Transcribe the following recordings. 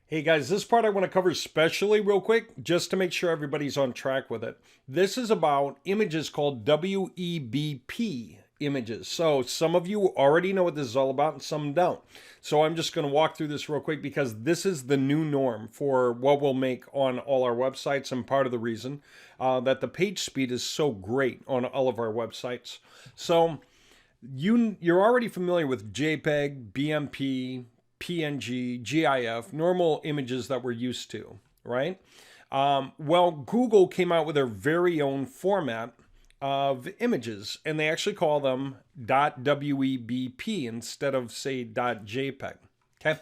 Hey guys, this part I want to cover specially real quick just to make sure everybody's on track with it. This is about images called WEBP images. So some of you already know what this is all about and some don't. So I'm just going to walk through this real quick because this is the new norm for what we'll make on all our websites and part of the reason that the page speed is so great on all of our websites. So you're already familiar with JPEG, BMP, PNG, GIF, normal images that we're used to, right? Well, Google came out with their very own format of images, and they actually call them .webp instead of, say, .jpeg. Okay.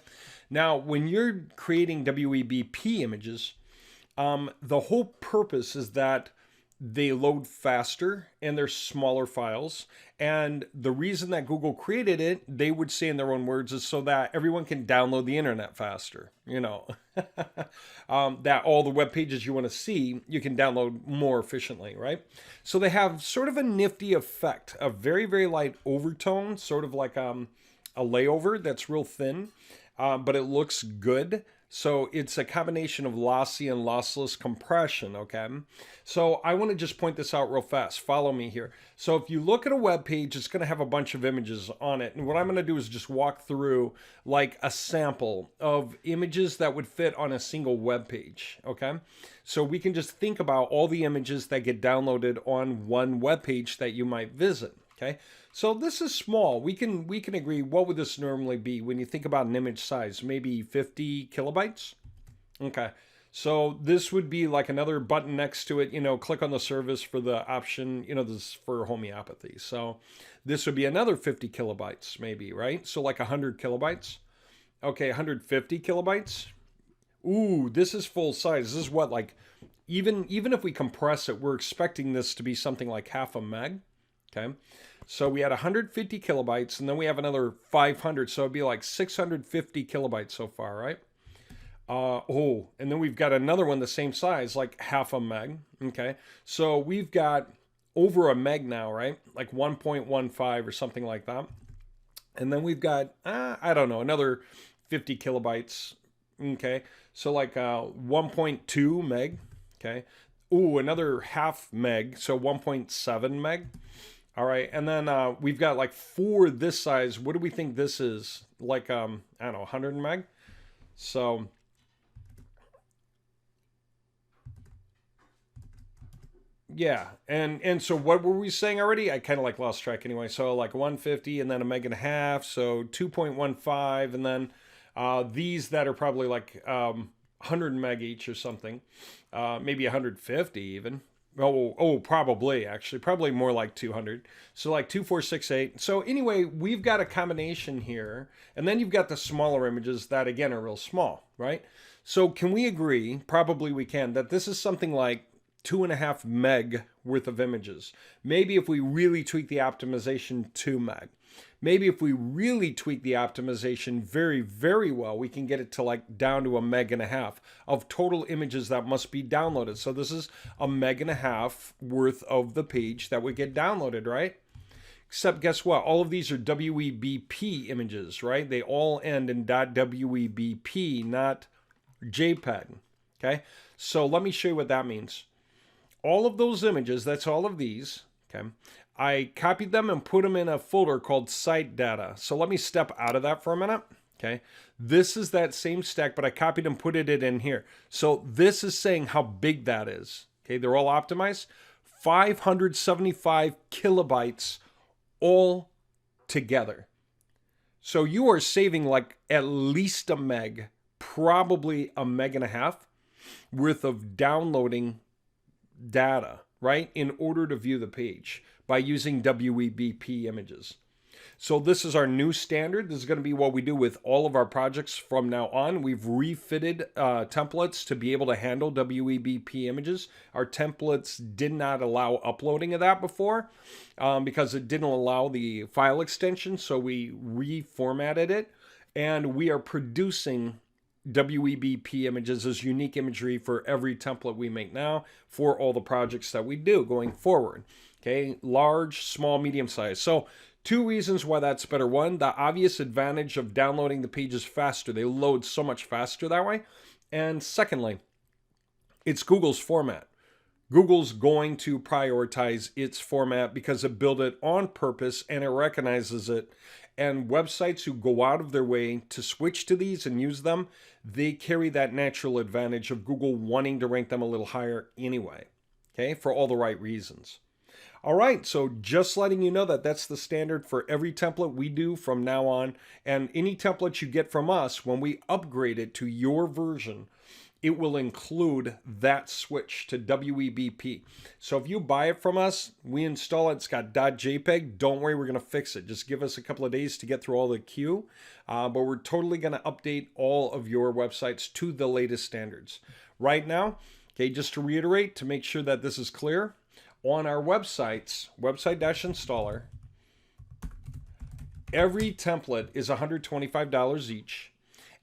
Now, when you're creating WEBP images, the whole purpose is that they load faster and they're smaller files. And the reason that Google created it, they would say in their own words, is so that everyone can download the internet faster. That all the web pages you want to see, you can download more efficiently, right? So they have sort of a nifty effect, a very, very light overtone, sort of like a layover that's real thin, but it looks good. So it's a combination of lossy and lossless compression, okay? So I want to just point this out real fast. Follow me here. So if you look at a web page, it's going to have a bunch of images on it. And what I'm going to do is just walk through like a sample of images that would fit on a single web page, okay? So we can just think about all the images that get downloaded on one web page that you might visit. Okay, so this is small. We can agree. What would this normally be when you think about an image size? Maybe 50 kilobytes. Okay, so this would be like another button next to it. Click on the service for the option. This is for homeopathy. So this would be another 50 kilobytes, maybe, right? So like 100 kilobytes. Okay, 150 kilobytes. Ooh, this is full size. This is what, like, even if we compress it, we're expecting this to be something like half a meg. Okay, so we had 150 kilobytes, and then we have another 500, so it'd be like 650 kilobytes so far, right? And then we've got another one the same size, like half a meg. Okay, so we've got over a meg now, right? Like 1.15 or something like that. And then we've got, I don't know, another 50 kilobytes. Okay, so like 1.2 meg. Okay, ooh, another half meg, so 1.7 meg. All right, and then we've got like for this size, what do we think this is? Like, I don't know, 100 meg? So, yeah, and so what were we saying already? I kind of like lost track anyway. So like 150 and then a meg and a half, so 2.15, and then these that are probably like 100 meg each or something, maybe 150 even. Probably actually, probably more like 200. So like 2468. So anyway, we've got a combination here, and then you've got the smaller images that again are real small, right? So can we agree? Probably we can, that this is something like 2.5 meg worth of images. Maybe if we really tweak the optimization, 2 meg. Maybe if we really tweak the optimization very, very well, we can get it to like down to a meg and a half of total images that must be downloaded. So this is a meg and a half worth of the page that would get downloaded, right? Except guess what? All of these are WEBP images, right? They all end in .webp, not JPEG, okay? So let me show you what that means. All of those images, that's all of these, okay? I copied them and put them in a folder called site data. So let me step out of that for a minute. Okay. This is that same stack, but I copied and put it in here. So this is saying how big that is. Okay. They're all optimized. 575 kilobytes all together. So you are saving like at least a meg, probably a meg and a half worth of downloading data, right? In order to view the page by using WEBP images. So this is our new standard. This is going to be what we do with all of our projects from now on. We've refitted templates to be able to handle WEBP images. Our templates did not allow uploading of that before because it didn't allow the file extension. So we reformatted it, and we are producing WEBP images as unique imagery for every template we make now for all the projects that we do going forward. Okay, large, small, medium size. So Two reasons why that's better. One, the obvious advantage of downloading the pages faster. They load so much faster that way. And secondly, it's Google's format. Google's going to prioritize its format because it built it on purpose and it recognizes it. And websites who go out of their way to switch to these and use them, they carry that natural advantage of Google wanting to rank them a little higher anyway, okay, for all the right reasons. All right, so just letting you know that that's the standard for every template we do from now on. And any template you get from us, when we upgrade it to your version, it will include that switch to WEBP. So if you buy it from us, we install it, it's got .jpeg, don't worry, we're gonna fix it. Just give us a couple of days to get through all the queue, but we're totally gonna update all of your websites to the latest standards. Right now, okay, just to reiterate, to make sure that this is clear, on our websites, website-installer, every template is $125 each,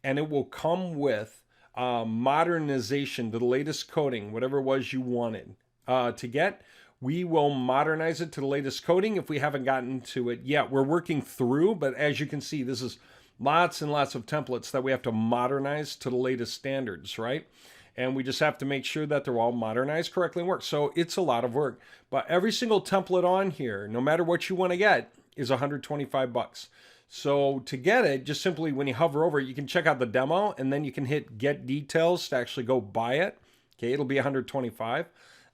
and it will come with modernization to the latest coding, whatever it was you wanted to get. We will modernize it to the latest coding if we haven't gotten to it yet. We're working through, but as you can see, this is lots and lots of templates that we have to modernize to the latest standards, right? And we just have to make sure that they're all modernized correctly and work. So it's a lot of work. But every single template on here, no matter what you want to get, is $125. So to get it, just simply when you hover over it, you can check out the demo and then you can hit get details to actually go buy it. Okay, it'll be $125.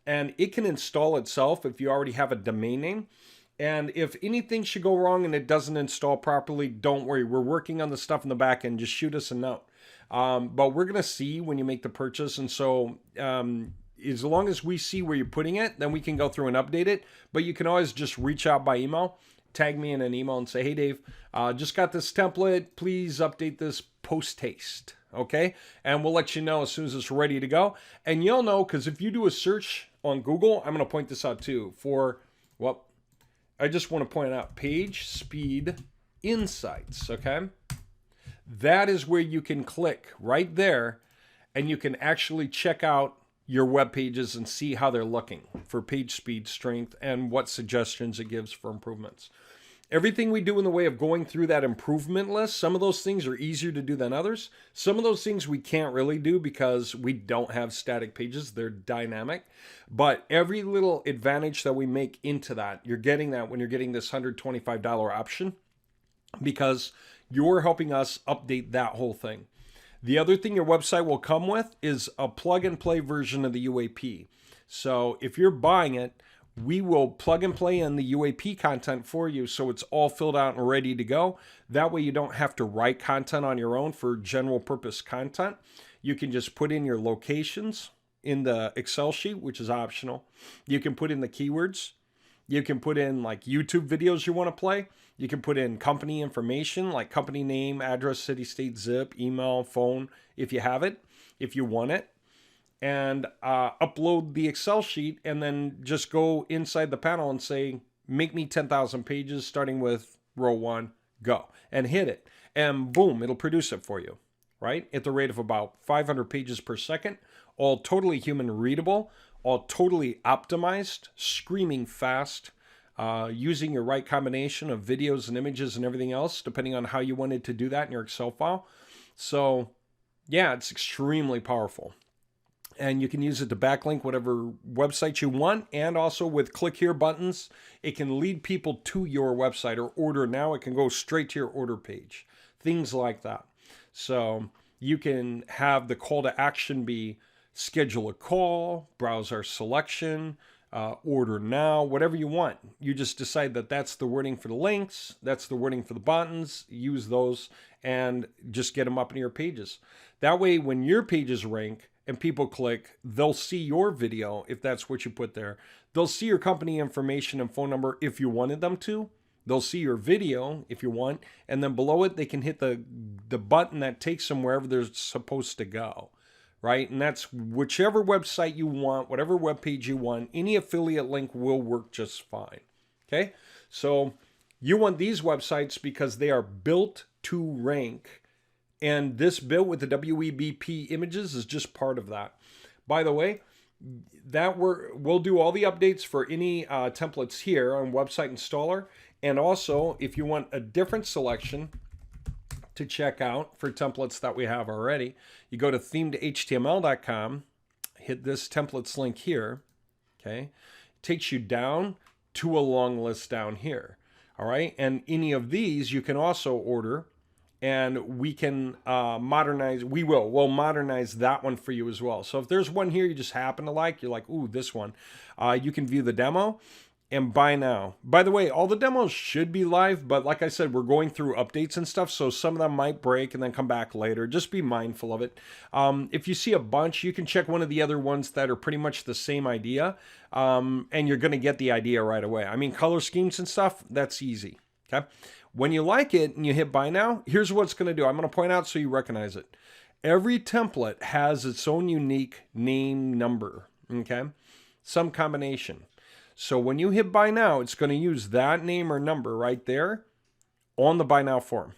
And it can install itself if you already have a domain name. And if anything should go wrong and it doesn't install properly, don't worry. We're working on the stuff in the back end. Just shoot us a note. But we're going to see when you make the purchase. And so as long as we see where you're putting it, then we can go through and update it. But you can always just reach out by email. Tag me in an email and say, hey, Dave, just got this template. Please update this post-haste, okay? And we'll let you know as soon as it's ready to go. And you'll know, because if you do a search on Google, I'm going to point this out too, for, well, I just want to point out page speed insights, okay? That is where you can click right there, and you can actually check out your web pages and see how they're looking for page speed strength and what suggestions it gives for improvements. Everything we do in the way of going through that improvement list, some of those things are easier to do than others. Some of those things we can't really do because we don't have static pages. They're dynamic. But every little advantage that we make into that, you're getting that when you're getting this $125 option, because you're helping us update that whole thing. The other thing your website will come with is a plug and play version of the UAP. So if you're buying it, we will plug and play in the UAP content for you so it's all filled out and ready to go. That way you don't have to write content on your own for general purpose content. You can just put in your locations in the Excel sheet, which is optional. You can put in the keywords. You can put in like YouTube videos you want to play. You can put in company information like company name, address, city, state, zip, email, phone, if you have it, if you want it. And upload the Excel sheet and then just go inside the panel and say, make me 10,000 pages starting with row 1, go. And hit it. And boom, it'll produce it for you, right? At the rate of about 500 pages per second, all totally human readable, all totally optimized, screaming fast, using your right combination of videos and images and everything else, depending on how you wanted to do that in your Excel file. So yeah, it's extremely powerful. And you can use it to backlink whatever website you want. And also with click here buttons, it can lead people to your website, or order now. It can go straight to your order page, things like that. So you can have the call to action be schedule a call, browse our selection, order now, whatever you want. You just decide that that's the wording for the links, that's the wording for the buttons, use those and just get them up in your pages. That way, when your pages rank and people click, they'll see your video if that's what you put there. They'll see your company information and phone number if you wanted them to. They'll see your video if you want. And then below it, they can hit the button that takes them wherever they're supposed to go, right? And that's whichever website you want, whatever web page you want, any affiliate link will work just fine, okay? So you want these websites because they are built to rank. And this built with the WEBP images is just part of that. By the way, we'll do all the updates for any templates here on Website Installer. And also, if you want a different selection to check out for templates that we have already, you go to themedhtml.com, hit this templates link here, okay? It takes you down to a long list down here, all right? And any of these you can also order, and we can modernize, we'll modernize that one for you as well. So if there's one here you just happen to like, you're like, ooh, this one, you can view the demo and buy now. By the way, all the demos should be live, but like I said, we're going through updates and stuff, so some of them might break and then come back later. Just be mindful of it. If you see a bunch, you can check one of the other ones that are pretty much the same idea, and you're going to get the idea right away. I mean, color schemes and stuff, that's easy, okay? When you like it and you hit buy now, here's what it's going to do. I'm going to point out so you recognize it. Every template has its own unique name number, okay? Some combination. So when you hit buy now, it's going to use that name or number right there on the buy now form.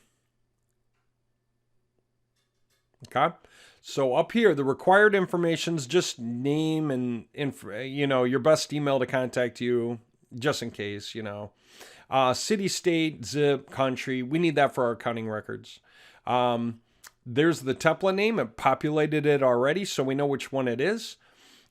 Okay? So up here, the required information is just name and your best email to contact you, just in case, city, state, zip, country. We need that for our accounting records. There's the template name. It populated it already, so we know which one it is.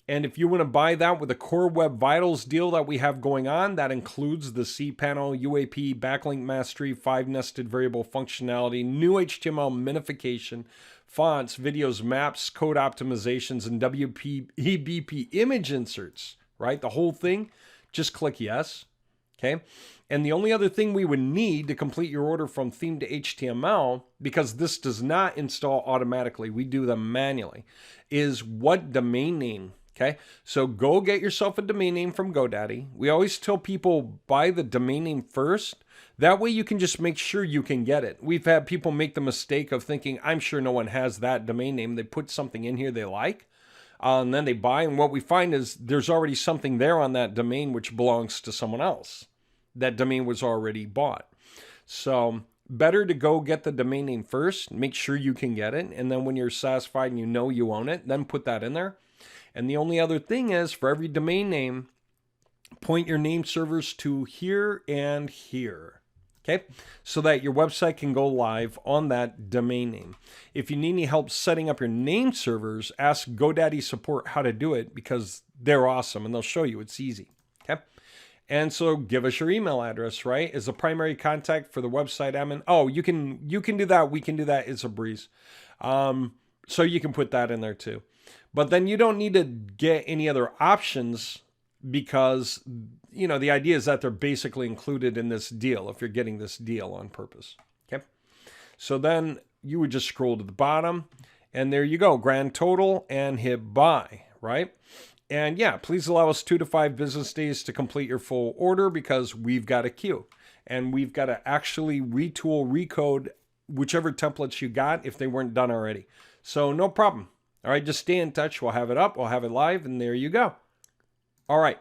And if you want to buy that with the Core Web Vitals deal that we have going on, that includes the cPanel, UAP, Backlink Mastery, 5-nested variable functionality, new HTML minification, fonts, videos, maps, code optimizations, and WEBP image inserts, right? The whole thing, just click yes, okay? And the only other thing we would need to complete your order from theme to HTML, because this does not install automatically, we do them manually, is what domain name. Okay, so go get yourself a domain name from GoDaddy. We always tell people buy the domain name first. That way you can just make sure you can get it. We've had people make the mistake of thinking, I'm sure no one has that domain name. They put something in here they like, and then they buy. And what we find is there's already something there on that domain which belongs to someone else. That domain was already bought. So better to go get the domain name first, make sure you can get it. And then when you're satisfied and you know you own it, then put that in there. And the only other thing is, for every domain name, point your name servers to here and here, okay? So that your website can go live on that domain name. If you need any help setting up your name servers, ask GoDaddy support how to do it, because they're awesome and they'll show you. It's easy, okay? And so give us your email address, right? As the primary contact for the website admin. Oh, you can do that. We can do that. It's a breeze. So you can put that in there too. But then you don't need to get any other options, because, the idea is that they're basically included in this deal if you're getting this deal on purpose. Okay. So then you would just scroll to the bottom and there you go, grand total, and hit buy, right? And yeah, please allow us 2 to 5 business days to complete your full order, because we've got a queue and we've got to actually retool, recode whichever templates you got if they weren't done already. So no problem. All right, just stay in touch. We'll have it up. We'll have it live, and there you go. All right.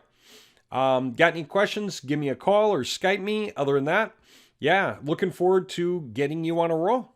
Got any questions? Give me a call or Skype me. Other than that, yeah, looking forward to getting you on a roll.